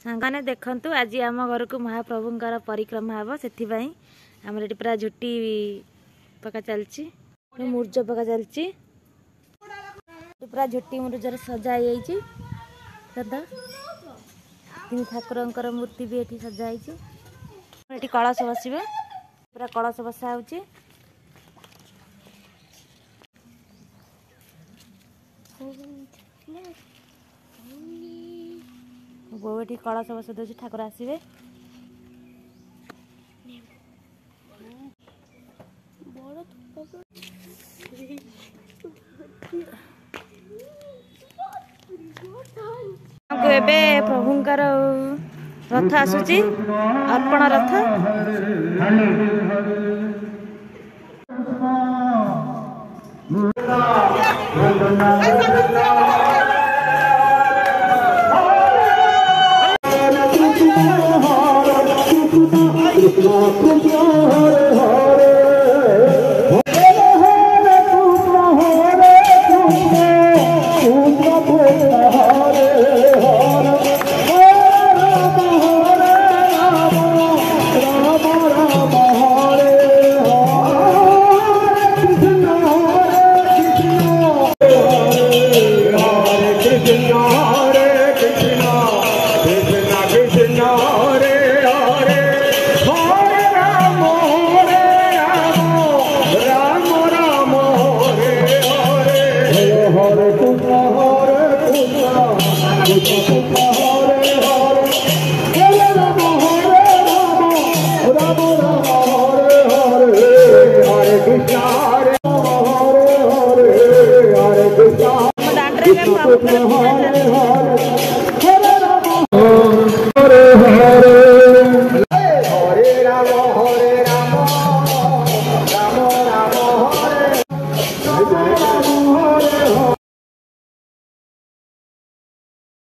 सांगाने देखंतु आज आम घर को महाप्रभुंकर परिक्रमा हम से आमर ये पूरा झुटी पका चलची मुर्ज पका चलची पूरा झुटी मुर्जर सजा ठाकुर मूर्ति भी ये सजाई कलश बस पूरा कलश बसा हो बो ये कलश बस दे ठाकुर आसवे एबे प्रभुंकर रथ आसुची अर्पण रथ